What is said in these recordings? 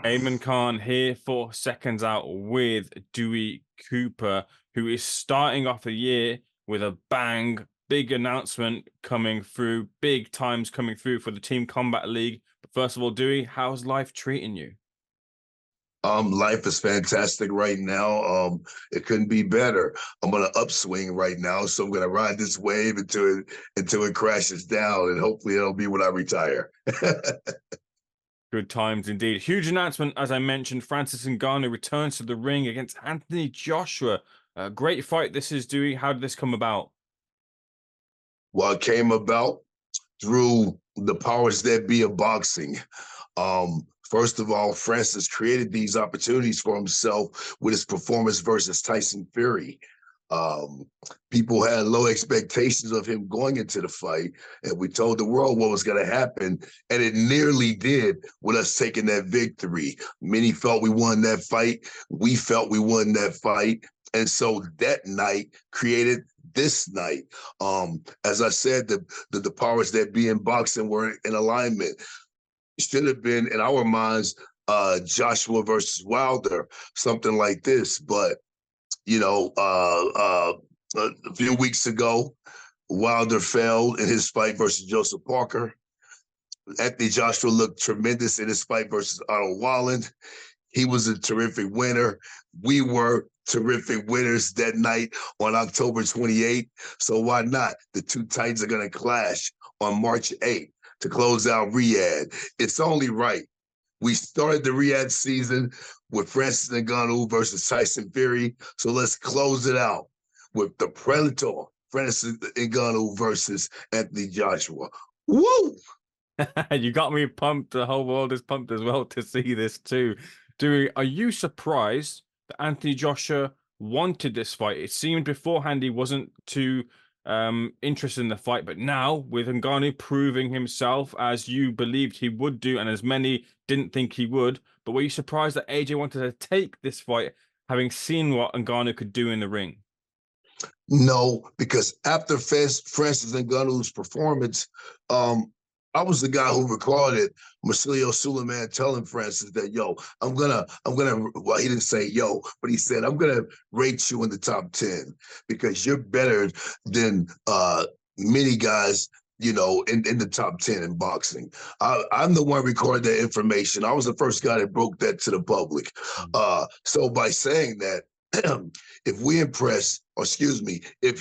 Eamon Khan here for Seconds Out with Dewey Cooper, who is starting off the year with a bang. Big announcement coming through, big times coming through for the Team Combat League. But first of all, Dewey, how's life treating you? Life is fantastic right now. It couldn't be better. I'm on an upswing right now, so I'm gonna ride this wave until it crashes down, and hopefully it'll be when I retire. Good times indeed. Huge announcement, as I mentioned. Francis Ngannou returns to the ring against Anthony Joshua. Great fight this is, Dewey. How did this come about? Well, it came about through the powers that be of boxing. First of all, Francis created these opportunities for himself with his performance versus Tyson Fury. Um, People had low expectations of him going into the fight, and we told the world what was going to happen, and it nearly did with us taking that victory. Many felt we won that fight. We felt we won that fight. And so that night created this night. As I said, the powers that be in boxing were in alignment. It should have been, in our minds, Joshua versus Wilder, something like this. But a few weeks ago, Wilder failed in his fight versus Joseph Parker. Anthony Joshua looked tremendous in his fight versus Otto Walland. He was a terrific winner. We were terrific winners that night on October 28th. So why not? The two titans are going to clash on March 8th to close out Riyadh. It's only right. We started the Riyadh season with Francis Ngannou versus Tyson Fury. So let's close it out with the Predator, Francis Ngannou versus Anthony Joshua. Woo! You got me pumped. The whole world is pumped as well to see this too. Dewey, are you surprised that Anthony Joshua wanted this fight? It seemed beforehand he wasn't too interested in the fight, but now with Ngannou proving himself as you believed he would do, and as many didn't think he would, but were you surprised that AJ wanted to take this fight, having seen what Ngannou could do in the ring? No, because after Francis Ngannou's performance, I was the guy who recorded Marsilio Suleiman telling Francis that, yo, I'm gonna, well, he didn't say yo, but he said, I'm gonna rate you in the top 10 because you're better than many guys, in the top 10 in boxing. I'm the one recording that information. I was the first guy that broke that to the public. So by saying that, if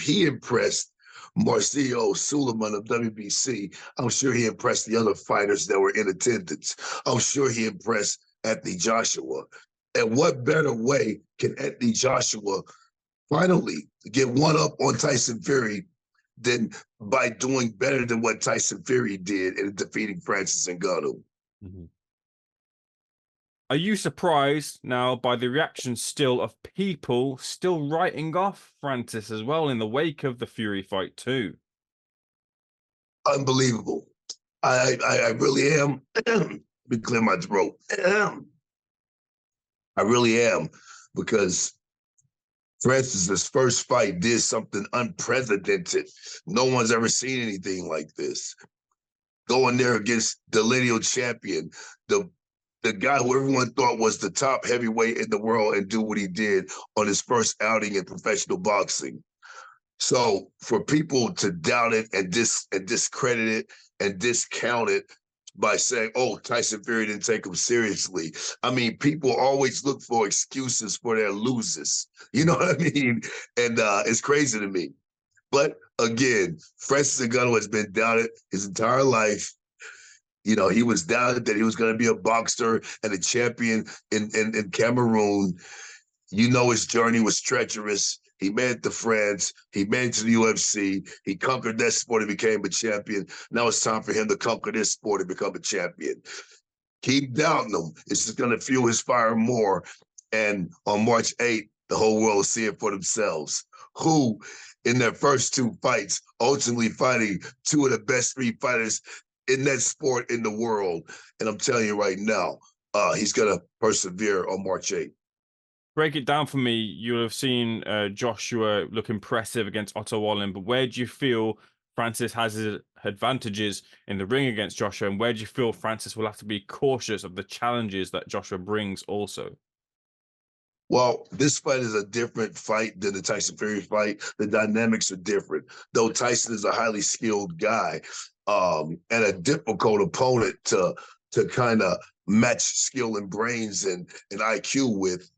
he impressed Marsilio Suleiman of WBC, I'm sure he impressed the other fighters that were in attendance. I'm sure he impressed Anthony Joshua. And what better way can Anthony Joshua finally get one up on Tyson Fury than by doing better than what Tyson Fury did in defeating Francis Ngannou? Mm-hmm. Are you surprised now by the reaction still of people still writing off Francis as well in the wake of the Fury fight too? Unbelievable. I really am. Let me clear my throat. I really am, because Francis's first fight did something unprecedented. No one's ever seen anything like this. Going there against the lineal champion, the guy who everyone thought was the top heavyweight in the world, and do what he did on his first outing in professional boxing. So for people to doubt it and discredit it and discount it by saying, oh, Tyson Fury didn't take him seriously. I mean, people always look for excuses for their losers. You know what I mean? And it's crazy to me. But again, Francis Ngannou has been doubted his entire life. He was doubted that he was going to be a boxer and a champion in Cameroon. His journey was treacherous. He made it to France. He made it to the UFC. He conquered that sport and became a champion. Now it's time for him to conquer this sport and become a champion. Keep doubting him. It's just going to fuel his fire more. And on March 8th, the whole world will see it for themselves. Who, in their first two fights, ultimately fighting two of the best three fighters in that sport in the world. And I'm telling you right now, he's going to persevere on March 8th. Break it down for me. You'll have seen Joshua look impressive against Otto Wallen, but where do you feel Francis has advantages in the ring against Joshua, and where do you feel Francis will have to be cautious of the challenges that Joshua brings also? Well, this fight is a different fight than the Tyson Fury fight. The dynamics are different. Though Tyson is a highly skilled guy, and a difficult opponent to kind of match skill and brains and IQ with,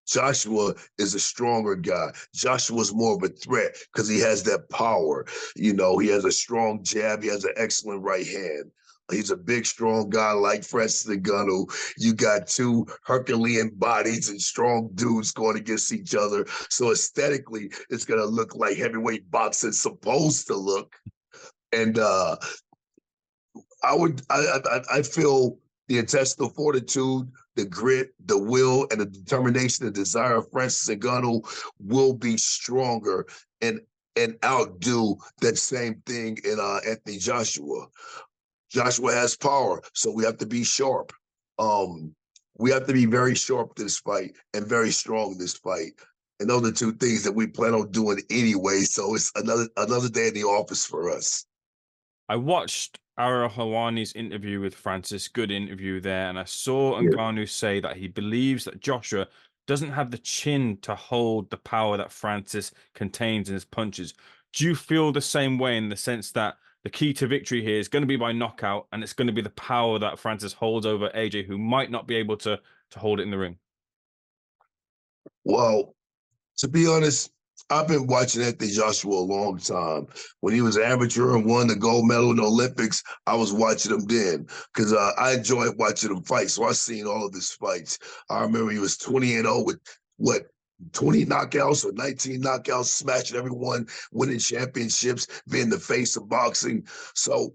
Joshua is a stronger guy. Joshua's more of a threat because he has that power. You know, he has a strong jab. He has an excellent right hand. He's a big, strong guy like Francis Ngannou. You got two Herculean bodies and strong dudes going against each other. So aesthetically, it's going to look like heavyweight boxing's supposed to look. And I feel the intestinal fortitude, the grit, the will, and the determination and desire of Francis Ngannou will be stronger and outdo that same thing in Anthony Joshua. Joshua has power, so we have to be sharp. We have to be very sharp this fight and very strong this fight. And those are two things that we plan on doing anyway. So it's another day in the office for us. I watched Ara Helwani's interview with Francis, good interview there, and I saw Yeah. Ngannou say that he believes that Joshua doesn't have the chin to hold the power that Francis contains in his punches. Do you feel the same way, in the sense that the key to victory here is going to be by knockout, and it's going to be the power that Francis holds over AJ, who might not be able to hold it in the ring? Well, to be honest, I've been watching Anthony Joshua a long time. When he was amateur and won the gold medal in the Olympics, I was watching him then because I enjoyed watching him fight. So I've seen all of his fights. I remember he was 20-0 with what, 20 knockouts or 19 knockouts, smashing everyone, winning championships, being the face of boxing. So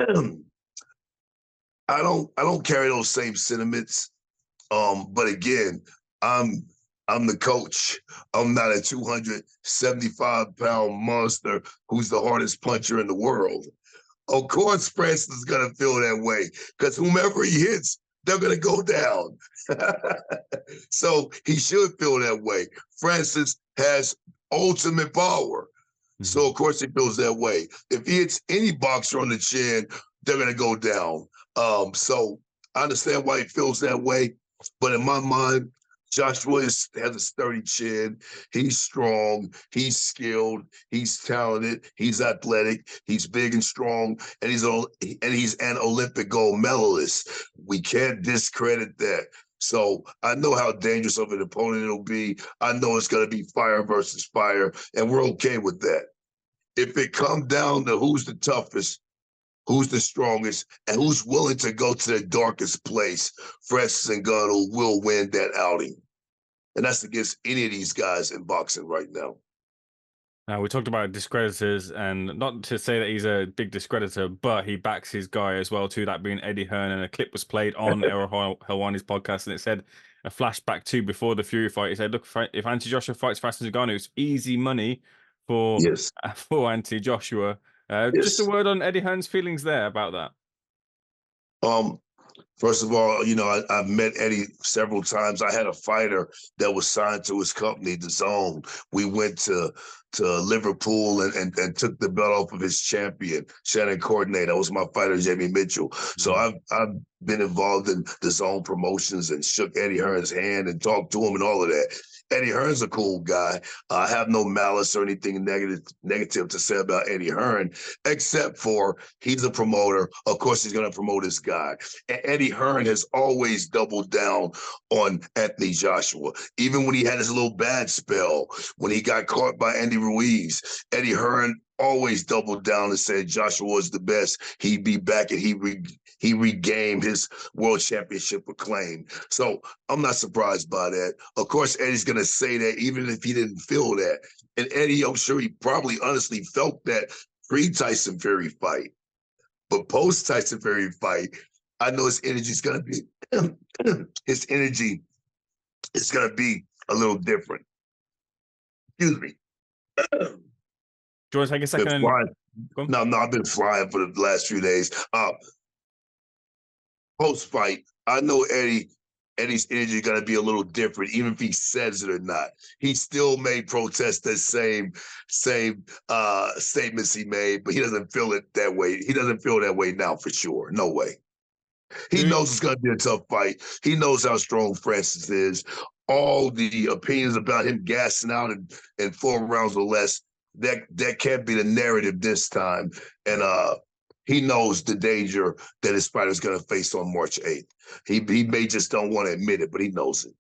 I don't carry those same sentiments. But again, I'm the coach. I'm not a 275-pound monster who's the hardest puncher in the world. Of course, Francis is going to feel that way because whomever he hits, they're going to go down. So he should feel that way. Francis has ultimate power. So, of course, he feels that way. If he hits any boxer on the chin, they're going to go down. So I understand why he feels that way. But in my mind, Joshua has a sturdy chin. He's strong. He's skilled. He's talented. He's athletic. He's big and strong. And he's an Olympic gold medalist. We can't discredit that. So I know how dangerous of an opponent it'll be. I know it's going to be fire versus fire, and we're okay with that. If it comes down to who's the toughest, who's the strongest, and who's willing to go to the darkest place, Francis Ngannou will win that outing. And that's against any of these guys in boxing right now. Now, we talked about discreditors, and not to say that he's a big discreditor, but he backs his guy as well, too, that being Eddie Hearn. And a clip was played on Errol Helwani's podcast, and it said a flashback to before the Fury fight. He said, look, if Anthony Joshua fights Francis Ngannou, it's easy money for Yes. Anthony Joshua. Yes. Just a word on Eddie Hearn's feelings there about that. First of all, you know, I've met Eddie several times. I had a fighter that was signed to his company, The Zone. We went to Liverpool and took the belt off of his champion, Shannon Coordinator. That was my fighter, Jamie Mitchell. So I've been involved in The Zone promotions and shook Eddie Hearn's hand and talked to him and all of that. Eddie Hearn's a cool guy. I have no malice or anything negative to say about Eddie Hearn, except for he's a promoter. Of course, he's going to promote his guy. And Eddie Hearn has always doubled down on Anthony Joshua. Even when he had his little bad spell, when he got caught by Andy Ruiz, Eddie Hearn always doubled down and said Joshua was the best. He'd be back and he regained his world championship acclaim. So I'm not surprised by that. Of course, Eddie's going to say that even if he didn't feel that. And Eddie, I'm sure he probably honestly felt that pre-Tyson Fury fight. But post-Tyson Fury fight, I know his energy is going to be a little different. Excuse me. Do you want to take a second? No, I've been flying for the last few days. Post-fight, I know Eddie Eddie's energy is gonna be a little different, even if he says it or not. He still may protest the same statements he made, but he doesn't feel it that way. He doesn't feel that way now for sure. No way. He Do we, knows it's gonna be a tough fight. He knows how strong Francis is. All the opinions about him gassing out in 4 rounds or less, that can't be the narrative this time. And he knows the danger that his fighter is going to face on March 8th. He may just don't want to admit it, but he knows it.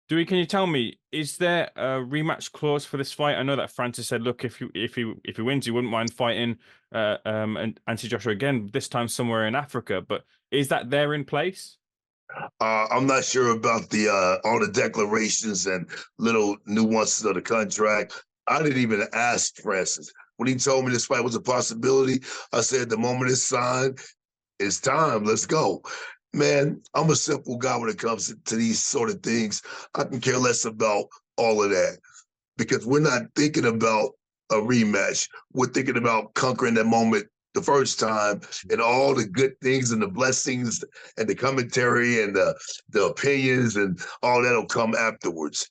Dewey, can you tell me, is there a rematch clause for this fight? I know that Francis said, look, if he wins, he wouldn't mind fighting and Anthony Joshua again, this time somewhere in Africa. But is that there in place? I'm not sure about the all the declarations and little nuances of the contract. I didn't even ask Francis. When he told me this fight was a possibility, I said the moment it's signed, it's time. Let's go. Man, I'm a simple guy when it comes to these sort of things. I can care less about all of that because we're not thinking about a rematch. We're thinking about conquering that moment the first time and all the good things and the blessings and the commentary and the opinions and all that'll come afterwards.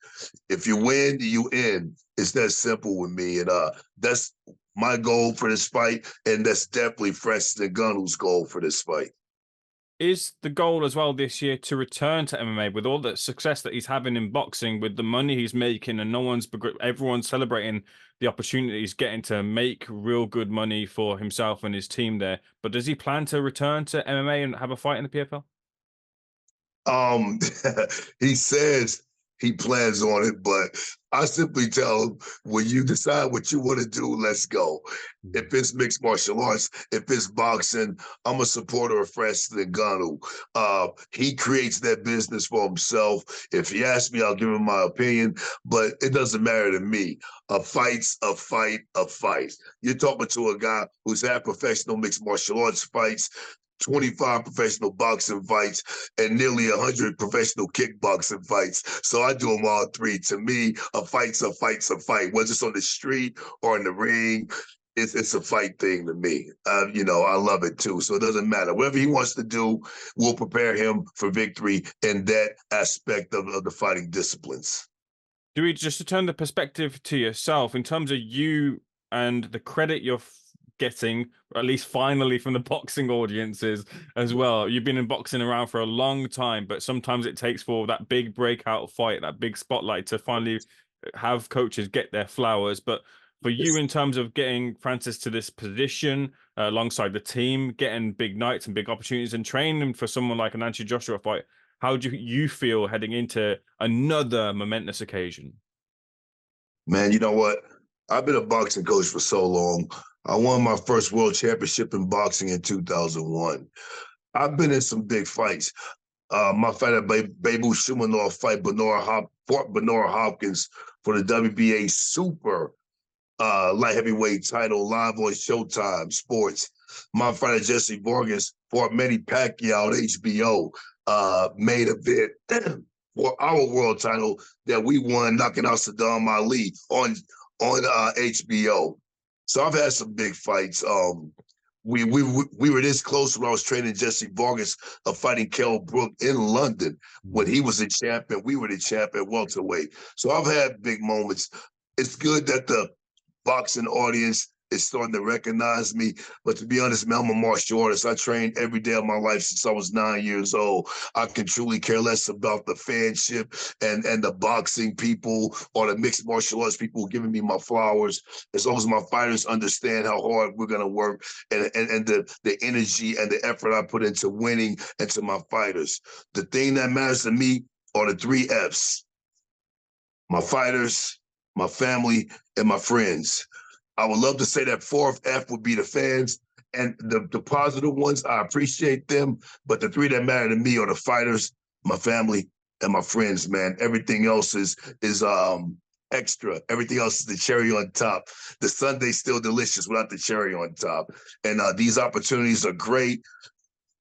If you win, you end. It's that simple with me. And that's my goal for this fight. And that's definitely Francis Ngannou's goal for this fight. Is the goal as well this year to return to MMA with all the success that he's having in boxing, with the money he's making, and everyone's celebrating the opportunity he's getting to make real good money for himself and his team there? But does he plan to return to MMA and have a fight in the PFL? Um, he says he plans on it, but I simply tell him when you decide what you want to do, let's go. If it's mixed martial arts, if it's boxing, I'm a supporter of Francis Ngannou. He creates that business for himself. If he asks me, I'll give him my opinion, but it doesn't matter to me. A fight's a fight, a fight. You're talking to a guy who's had professional mixed martial arts fights, 25 professional boxing fights, and nearly 100 professional kickboxing fights. So I do them all three. To me, a fight's a fight's a fight. Whether it's on the street or in the ring, it's a fight thing to me. I love it too. So it doesn't matter. Whatever he wants to do, we'll prepare him for victory in that aspect of the fighting disciplines. Do we just to turn the perspective to yourself in terms of you and the credit you're getting, at least finally, from the boxing audiences as well? You've been in boxing around for a long time, but sometimes it takes for that big breakout fight, that big spotlight, to finally have coaches get their flowers. But for you, in terms of getting Francis to this position alongside the team, getting big nights and big opportunities and training for someone like an Anthony Joshua fight, how do you feel heading into another momentous occasion? Man, you know what? I've been a boxing coach for so long. I won my first world championship in boxing in 2001. I've been in some big fights. My fighter, Bebu Shumanov, fought Bernard Hopkins for the WBA Super light heavyweight title live on Showtime Sports. My fighter, Jesse Vargas, fought Manny Pacquiao on HBO, made a bid for our world title that we won, knocking out Saddam Ali on HBO. So I've had some big fights. We were this close when I was training Jesse Vargas of fighting Kell Brook in London when he was a champion. We were the champ at welterweight. So I've had big moments. It's good that the boxing audience is starting to recognize me. But to be honest, man, I'm a martial artist. I trained every day of my life since I was 9 years old. I can truly care less about the fanship and the boxing people or the mixed martial arts people giving me my flowers. As long as my fighters understand how hard we're going to work and the energy and the effort I put into winning and to my fighters. The thing that matters to me are the 3 Fs: my fighters, my family, and my friends. I would love to say that 4th F would be the fans and the positive ones. I appreciate them, but the 3 that matter to me are the fighters, my family, and my friends. Man, everything else is extra. Everything else is the cherry on top. The sundae's still delicious without the cherry on top. And these opportunities are great.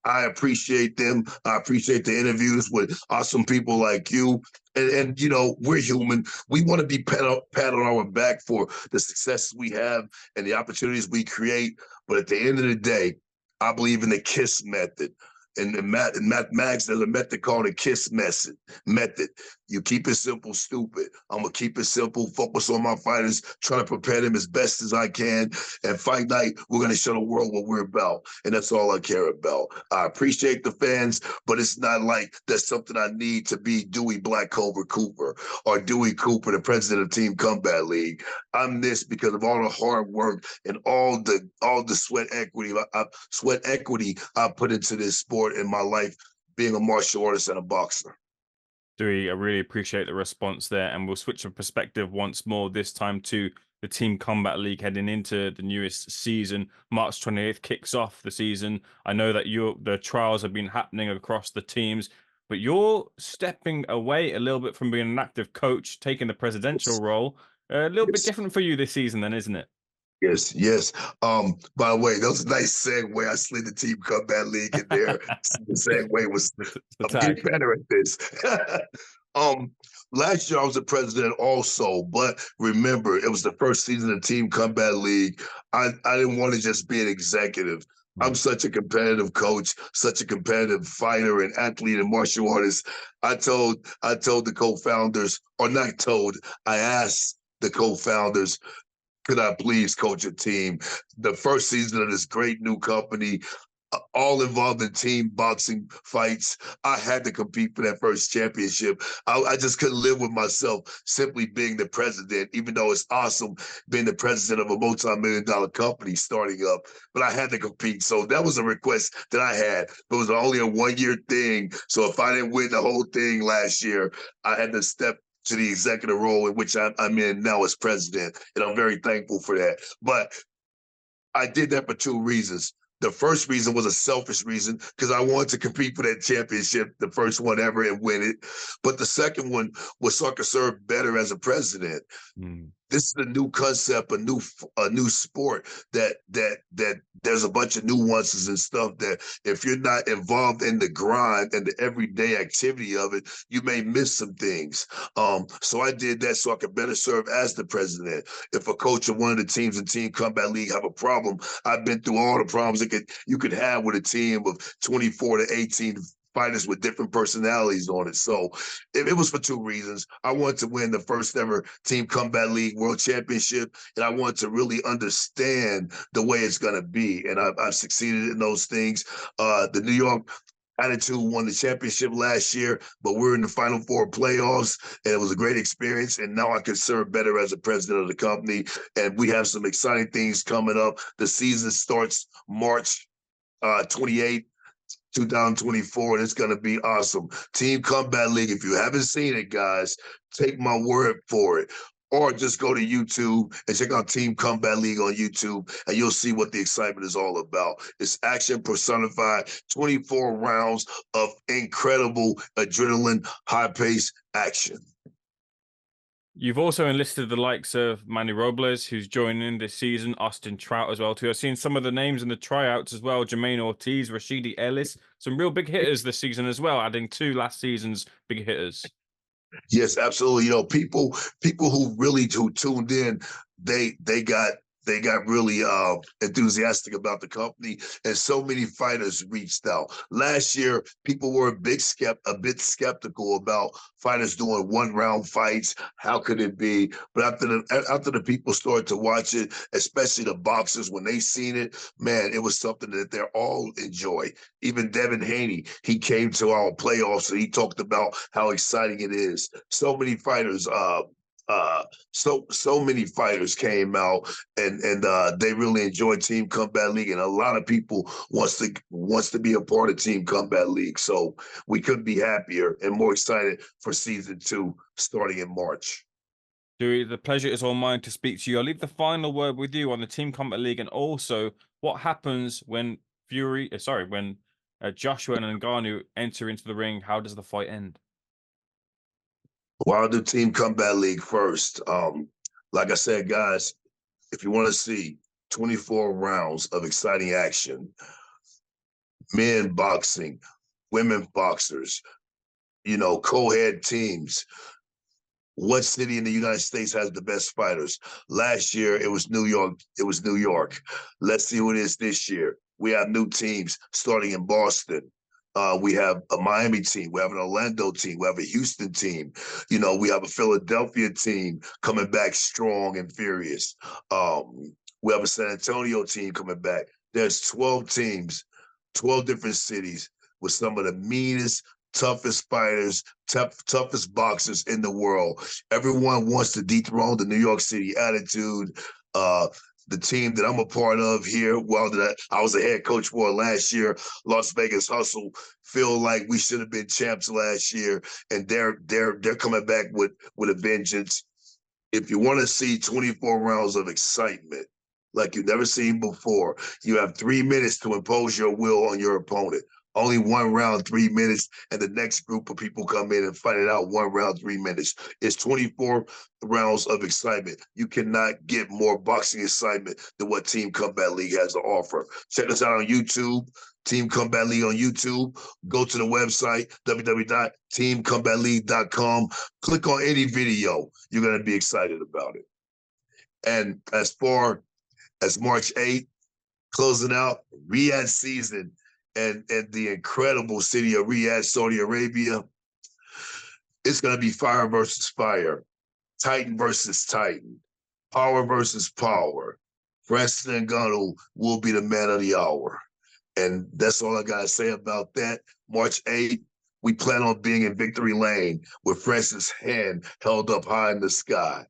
I appreciate them. I appreciate the interviews with awesome people like you. And we're human. We want to be pat on our back for the success we have and the opportunities we create. But at the end of the day, I believe in the KISS method. in mathematics, there's a method called the KISS method. You keep it simple, stupid. I'm gonna keep it simple, focus on my fighters, try to prepare them as best as I can. And fight night, we're gonna show the world what we're about. And that's all I care about. I appreciate the fans, but it's not like that's something I need to be Dewey Black Cobra Cooper or Dewey Cooper, the president of Team Combat League. I'm this because of all the hard work and all the sweat equity I put into this sport in my life, being a martial artist and a boxer. Dewey, I really appreciate the response there, and we'll switch of perspective once more, this time to the Team Combat League heading into the newest season. March 28th kicks off the season. I know that the trials have been happening across the teams, but you're stepping away a little bit from being an active coach, taking the presidential role. A little bit Yes. different for you this season then, isn't it? Yes, yes. By the way, that was a nice segue. I slid the Team Combat League in there. The segue was, The I'm getting tag. better at this. um, Last year I was the president also, but remember, it was the first season of Team Combat League. I didn't want to just be an executive. I'm such a competitive coach, such a competitive fighter and athlete and martial artist. I told the co-founders, or not told, I asked the co-founders, could I please coach a team? The first season of this great new company, all involved in team boxing fights. I had to compete for that first championship. I just couldn't live with myself simply being the president, even though it's awesome being the president of a multi-million-dollar company starting up. But I had to compete. So that was a request that I had. It was only a one-year thing. So if I didn't win the whole thing last year, I had to step to the executive role in which I'm in now as president. And I'm very thankful for that. But I did that for two reasons. The first reason was a selfish reason because I wanted to compete for that championship, the first one ever, and win it. But the second one was so I could serve better as a president. This is a new concept, a new sport that there's a bunch of nuances and stuff that if you're not involved in the grind and the everyday activity of it, you may miss some things. So I did that so I could better serve as the president. If a coach of one of the teams in Team Combat League have a problem, I've been through all the problems you could have with a team of 24 to 18 fighters with different personalities on it. So it was for two reasons. I wanted to win the first ever Team Combat League World Championship, and I wanted to really understand the way it's going to be. And I've succeeded in those things. The New York Attitude won the championship last year, but we're in the Final Four playoffs, and it was a great experience. And now I can serve better as the president of the company. And we have some exciting things coming up. The season starts March 28th. 2024, and it's going to be awesome. Team Combat League, if you haven't seen it, guys, take my word for it. Or just go to YouTube and check out Team Combat League on YouTube, and you'll see what the excitement is all about. It's action personified, 24 rounds of incredible adrenaline, high-paced action. You've also enlisted the likes of Manny Robles, who's joining this season, Austin Trout as well too. I've seen some of the names in the tryouts as well, Jermaine Ortiz, Rashidi Ellis, some real big hitters this season as well, adding to last season's big hitters. Yes, absolutely. You know, people who tuned in, they got really enthusiastic about the company, and so many fighters reached out. Last year, people were a bit skeptical about fighters doing one-round fights. How could it be? But after the people started to watch it, especially the boxers, when they seen it, man, it was something that they're all enjoy. Even Devin Haney, he came to our playoffs and he talked about how exciting it is. So many fighters so many fighters came out and they really enjoyed Team Combat League, and a lot of people wants to be a part of Team Combat League. So we couldn't be happier and more excited for season 2 starting in March. Dewey, the pleasure is all mine to speak to you. I'll leave the final word with you on the Team Combat League, and also what happens when Joshua and Ngannou enter into the ring. How does the fight end? Well, I'll do Team Combat League first. Like I said, guys, if you want to see 24 rounds of exciting action, men boxing, women boxers, you know, co-head teams. What city in the United States has the best fighters? Last year, it was New York. Let's see who it is this year. We have new teams starting in Boston, We have a Miami team. We have an Orlando team. We have a Houston team. You know, we have a Philadelphia team coming back strong and furious. We have a San Antonio team coming back. There's 12 teams, 12 different cities with some of the meanest, toughest fighters, toughest boxers in the world. Everyone wants to dethrone the New York City Attitude. The team that I'm a part of here, well, that I was a head coach for last year, Las Vegas Hustle, feel like we should have been champs last year, and they're coming back with a vengeance. If you want to see 24 rounds of excitement like you've never seen before, you have 3 minutes to impose your will on your opponent. Only 1 round, 3 minutes, and the next group of people come in and fight it out 1 round, 3 minutes. It's 24 rounds of excitement. You cannot get more boxing excitement than what Team Combat League has to offer. Check us out on YouTube, Team Combat League on YouTube. Go to the website, www.teamcombatleague.com. Click on any video. You're going to be excited about it. And as far as March 8th, closing out Riyadh season, and the incredible city of Riyadh, Saudi Arabia, it's going to be fire versus fire, Titan versus Titan, power versus power. Francis Ngannou will be the man of the hour. And that's all I got to say about that. March 8th, we plan on being in victory lane with Francis' hand held up high in the sky,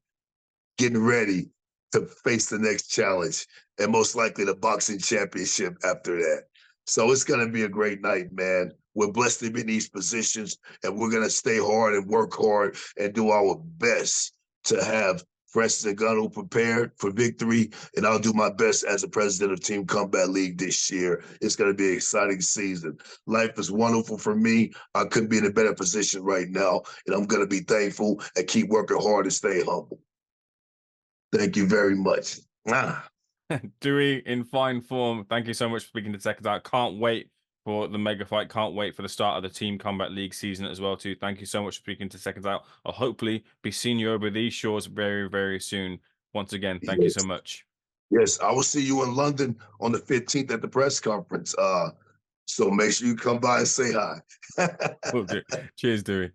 getting ready to face the next challenge, and most likely the boxing championship after that. So it's going to be a great night, man. We're blessed to be in these positions, and we're going to stay hard and work hard and do our best to have Francis Ngannou prepared for victory. And I'll do my best as a president of Team Combat League this year. It's going to be an exciting season. Life is wonderful for me. I couldn't be in a better position right now, and I'm going to be thankful and keep working hard and stay humble. Thank you very much. Dewey in fine form. Thank you so much for speaking to Seconds Out. Can't wait for the mega fight. Can't wait for the start of the Team Combat League season as well too. Thank you so much for speaking to Seconds Out. I'll hopefully be seeing you over these shores very, very soon. Once again, thank you so much. Yes, I will see you in London on the 15th at the press conference. So make sure you come by and say hi. Cheers, Dewey.